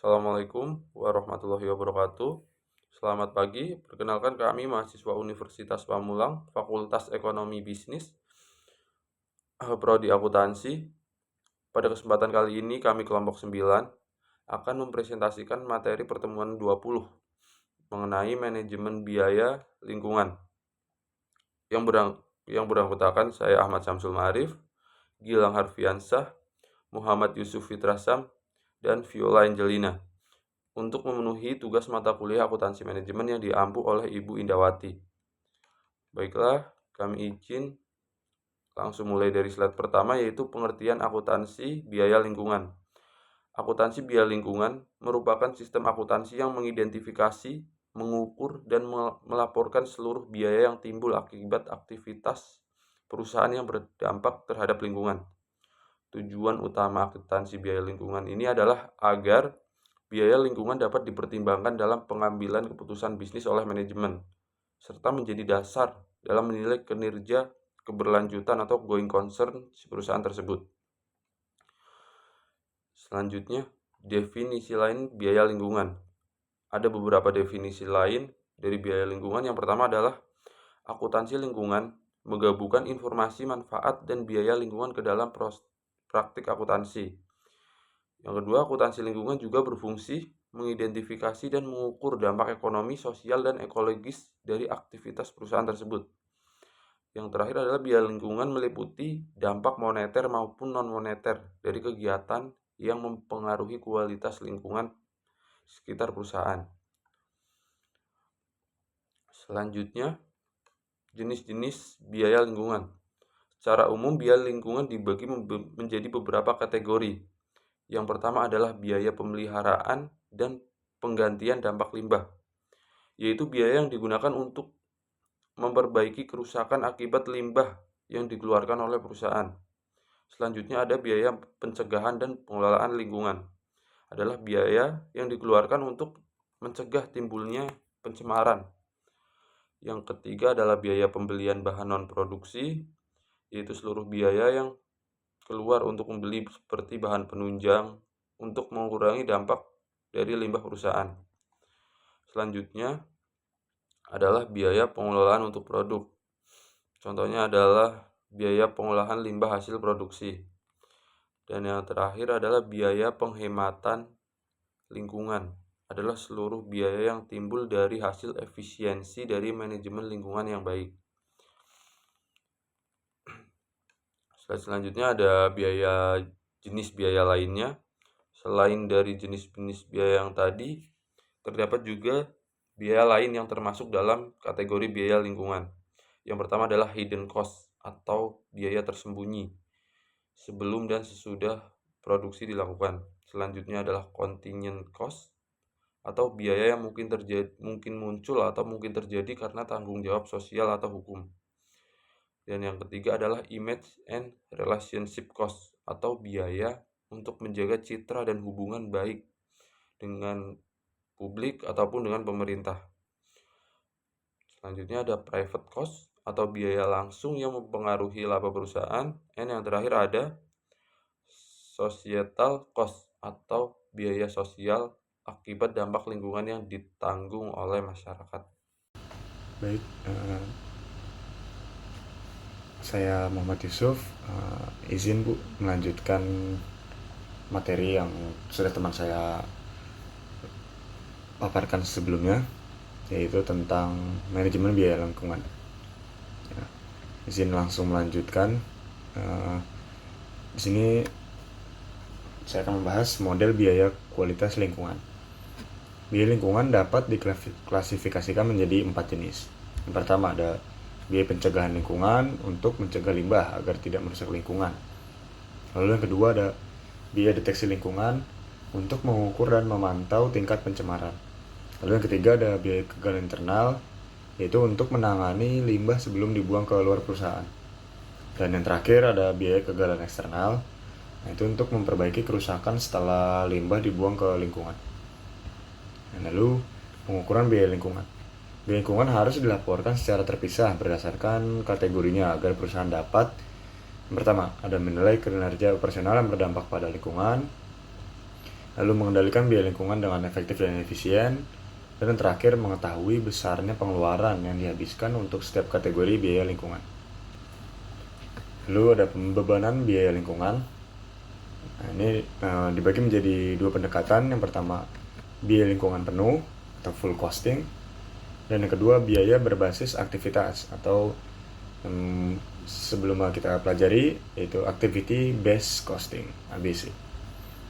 Assalamualaikum warahmatullahi wabarakatuh. Selamat pagi, perkenalkan kami mahasiswa Universitas Pamulang, Fakultas Ekonomi Bisnis, Prodi Akuntansi. Pada kesempatan kali ini kami kelompok 9 akan mempresentasikan materi pertemuan 20 mengenai manajemen biaya lingkungan. Yang beranggotakan saya Ahmad Syamsul Ma'arif, Gilang Harfiansah, Muhammad Yusuf Fitrasam, dan Viola Angelina, untuk memenuhi tugas mata kuliah akuntansi manajemen yang diampu oleh Ibu Indawati. Baiklah, kami izin langsung mulai dari slide pertama, yaitu pengertian akuntansi biaya lingkungan. Akuntansi biaya lingkungan merupakan sistem akuntansi yang mengidentifikasi, mengukur, dan melaporkan seluruh biaya yang timbul akibat aktivitas perusahaan yang berdampak terhadap lingkungan. Tujuan utama akuntansi biaya lingkungan ini adalah agar biaya lingkungan dapat dipertimbangkan dalam pengambilan keputusan bisnis oleh manajemen, serta menjadi dasar dalam menilai kinerja, keberlanjutan, atau going concern si perusahaan tersebut. Selanjutnya, definisi lain biaya lingkungan. Ada beberapa definisi lain dari biaya lingkungan. Yang pertama adalah akuntansi lingkungan menggabungkan informasi, manfaat, dan biaya lingkungan ke dalam praktik akuntansi. Yang kedua, akuntansi lingkungan juga berfungsi mengidentifikasi dan mengukur dampak ekonomi, sosial, dan ekologis dari aktivitas perusahaan tersebut. Yang terakhir adalah biaya lingkungan meliputi dampak moneter maupun non-moneter dari kegiatan yang mempengaruhi kualitas lingkungan sekitar perusahaan. Selanjutnya, jenis-jenis biaya lingkungan. Secara umum, biaya lingkungan dibagi menjadi beberapa kategori. Yang pertama adalah biaya pemeliharaan dan penggantian dampak limbah, yaitu biaya yang digunakan untuk memperbaiki kerusakan akibat limbah yang dikeluarkan oleh perusahaan. Selanjutnya ada biaya pencegahan dan pengelolaan lingkungan. Adalah biaya yang dikeluarkan untuk mencegah timbulnya pencemaran. Yang ketiga adalah biaya pembelian bahan non-produksi, yaitu seluruh biaya yang keluar untuk membeli seperti bahan penunjang untuk mengurangi dampak dari limbah perusahaan. Selanjutnya adalah biaya pengelolaan untuk produk. Contohnya adalah biaya pengolahan limbah hasil produksi. Dan yang terakhir adalah biaya penghematan lingkungan. Adalah seluruh biaya yang timbul dari hasil efisiensi dari manajemen lingkungan yang baik. Selanjutnya ada jenis biaya lainnya. Selain dari jenis-jenis biaya yang tadi, terdapat juga biaya lain yang termasuk dalam kategori biaya lingkungan. Yang pertama adalah hidden cost atau biaya tersembunyi sebelum dan sesudah produksi dilakukan. Selanjutnya adalah contingent cost atau biaya yang mungkin muncul atau mungkin terjadi karena tanggung jawab sosial atau hukum. Dan yang ketiga adalah image and relationship cost atau biaya untuk menjaga citra dan hubungan baik dengan publik ataupun dengan pemerintah. Selanjutnya ada private cost atau biaya langsung yang mempengaruhi laba perusahaan. Dan yang terakhir ada societal cost atau biaya sosial akibat dampak lingkungan yang ditanggung oleh masyarakat. Baik, saya Muhammad Yusuf. Izin Bu melanjutkan materi yang sudah teman saya paparkan sebelumnya, yaitu tentang manajemen biaya lingkungan. Ya, izin langsung melanjutkan. Di sini saya akan membahas model biaya kualitas lingkungan. Biaya lingkungan dapat diklasifikasikan menjadi 4 jenis. Yang pertama ada biaya pencegahan lingkungan untuk mencegah limbah agar tidak merusak lingkungan. Lalu yang kedua ada biaya deteksi lingkungan untuk mengukur dan memantau tingkat pencemaran. Lalu yang ketiga ada biaya kegagalan internal, yaitu untuk menangani limbah sebelum dibuang ke luar perusahaan. Dan yang terakhir ada biaya kegagalan eksternal, yaitu untuk memperbaiki kerusakan setelah limbah dibuang ke lingkungan. Dan lalu pengukuran biaya lingkungan. Biaya lingkungan harus dilaporkan secara terpisah berdasarkan kategorinya agar perusahaan dapat, yang pertama, ada menilai kinerja operasional yang berdampak pada lingkungan. lalu mengendalikan biaya lingkungan dengan efektif dan efisien, dan yang terakhir mengetahui besarnya pengeluaran yang dihabiskan untuk setiap kategori biaya lingkungan. Lalu ada pembebanan biaya lingkungan. Nah, ini dibagi menjadi dua pendekatan. Yang pertama, biaya lingkungan penuh atau full costing, dan yang kedua, biaya berbasis aktivitas atau sebelum kita pelajari, yaitu activity based costing (ABC).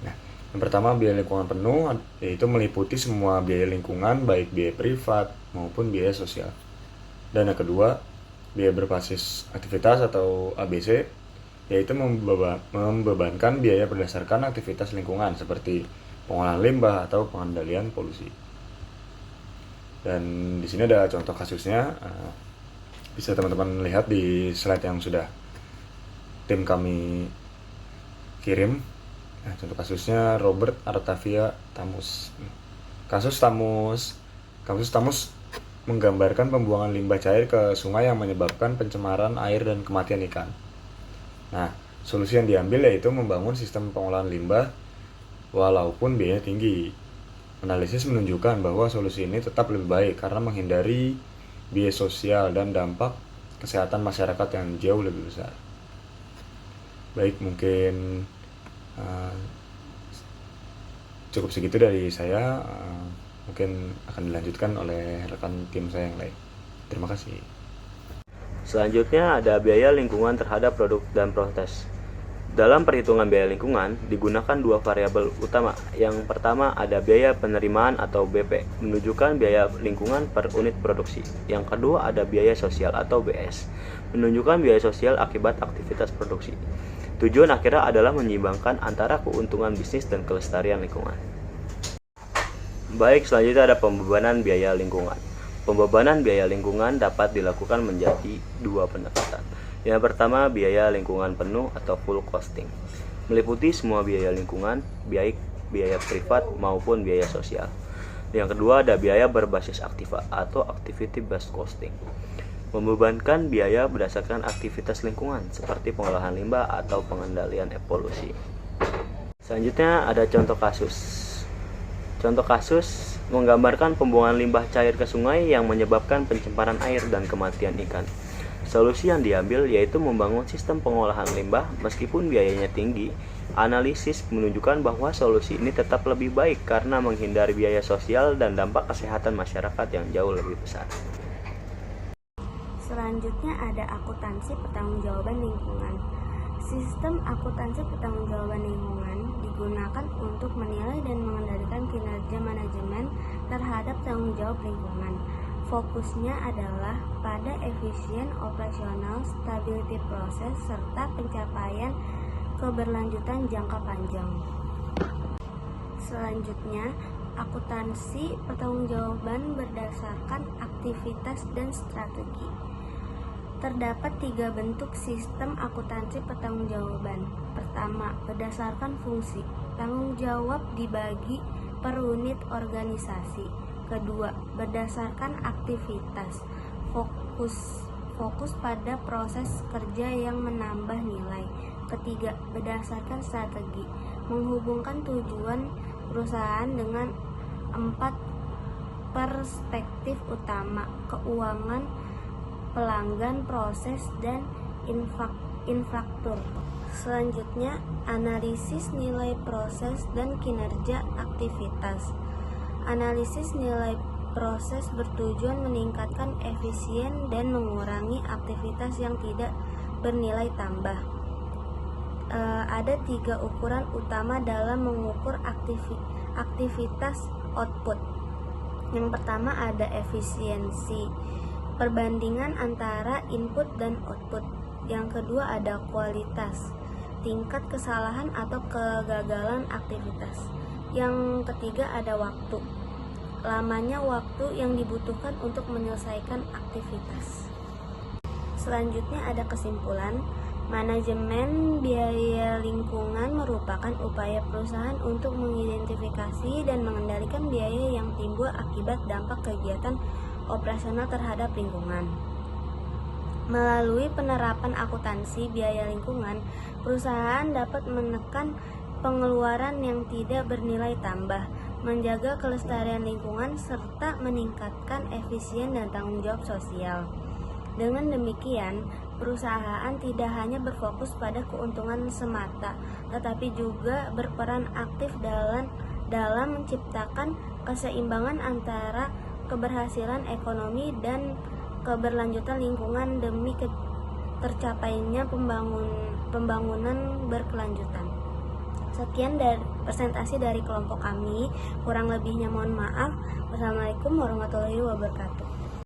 Nah, yang pertama, biaya lingkungan penuh, yaitu meliputi semua biaya lingkungan, baik biaya privat maupun biaya sosial. Dan yang kedua, biaya berbasis aktivitas atau ABC, yaitu membebankan biaya berdasarkan aktivitas lingkungan seperti pengolahan limbah atau pengendalian polusi. Dan di sini ada contoh kasusnya, bisa teman-teman lihat di slide yang sudah tim kami kirim. Nah, contoh kasusnya Robert Artavia Tamus. Kasus Tamus menggambarkan pembuangan limbah cair ke sungai yang menyebabkan pencemaran air dan kematian ikan. Nah, solusi yang diambil yaitu membangun sistem pengolahan limbah walaupun biayanya tinggi. Analisis menunjukkan bahwa solusi ini tetap lebih baik karena menghindari biaya sosial dan dampak kesehatan masyarakat yang jauh lebih besar. Baik, mungkin cukup segitu dari saya. Mungkin akan dilanjutkan oleh rekan tim saya yang lain. Terima kasih. Selanjutnya ada biaya lingkungan terhadap produk dan proses. Dalam perhitungan biaya lingkungan digunakan dua variabel utama. Yang pertama ada biaya penerimaan atau BP, menunjukkan biaya lingkungan per unit produksi. Yang kedua ada biaya sosial atau BS, menunjukkan biaya sosial akibat aktivitas produksi. Tujuan akhirnya adalah menyeimbangkan antara keuntungan bisnis dan kelestarian lingkungan. Baik, selanjutnya ada pembebanan biaya lingkungan. Pembebanan biaya lingkungan dapat dilakukan menjadi dua pendekatan. Yang pertama, biaya lingkungan penuh atau full costing, meliputi semua biaya lingkungan, baik biaya privat maupun biaya sosial. Yang kedua, ada biaya berbasis aktiva atau activity based costing, membebankan biaya berdasarkan aktivitas lingkungan seperti pengolahan limbah atau pengendalian polusi. Selanjutnya ada contoh kasus. Contoh kasus menggambarkan pembuangan limbah cair ke sungai yang menyebabkan pencemaran air dan kematian ikan. Solusi yang diambil yaitu membangun sistem pengolahan limbah meskipun biayanya tinggi. Analisis menunjukkan bahwa solusi ini tetap lebih baik karena menghindari biaya sosial dan dampak kesehatan masyarakat yang jauh lebih besar. Selanjutnya ada akuntansi pertanggungjawaban lingkungan. Sistem akuntansi pertanggungjawaban lingkungan digunakan untuk menilai dan mengendalikan kinerja manajemen terhadap tanggung jawab lingkungan. Fokusnya adalah pada efisien operasional, stability proses, serta pencapaian keberlanjutan jangka panjang. Selanjutnya, akuntansi pertanggungjawaban berdasarkan aktivitas dan strategi. Terdapat 3 bentuk sistem akuntansi pertanggungjawaban. Pertama, berdasarkan fungsi. Tanggung jawab dibagi per unit organisasi. Kedua, berdasarkan aktivitas. Fokus pada proses kerja yang menambah nilai. Ketiga, berdasarkan strategi. Menghubungkan tujuan perusahaan dengan 4 perspektif utama: keuangan, pelanggan, proses, dan infrastruktur. Selanjutnya, analisis nilai proses dan kinerja aktivitas. Analisis nilai proses bertujuan meningkatkan efisien dan mengurangi aktivitas yang tidak bernilai tambah. Ada 3 ukuran utama dalam mengukur aktivitas output. Yang pertama ada efisiensi, perbandingan antara input dan output. Yang kedua ada kualitas, tingkat kesalahan atau kegagalan aktivitas. Yang ketiga ada waktu, lamanya waktu yang dibutuhkan untuk menyelesaikan aktivitas. Selanjutnya ada kesimpulan. Manajemen biaya lingkungan merupakan upaya perusahaan untuk mengidentifikasi dan mengendalikan biaya yang timbul akibat dampak kegiatan operasional terhadap lingkungan. Melalui penerapan akuntansi biaya lingkungan, perusahaan dapat menekan pengeluaran yang tidak bernilai tambah, menjaga kelestarian lingkungan, serta meningkatkan efisien dan tanggung jawab sosial. Dengan demikian, perusahaan tidak hanya berfokus pada keuntungan semata, tetapi juga berperan aktif dalam menciptakan keseimbangan antara keberhasilan ekonomi dan keberlanjutan lingkungan demi tercapainya pembangunan berkelanjutan. Sekian dari presentasi dari kelompok kami, kurang lebihnya mohon maaf. Wassalamualaikum warahmatullahi wabarakatuh.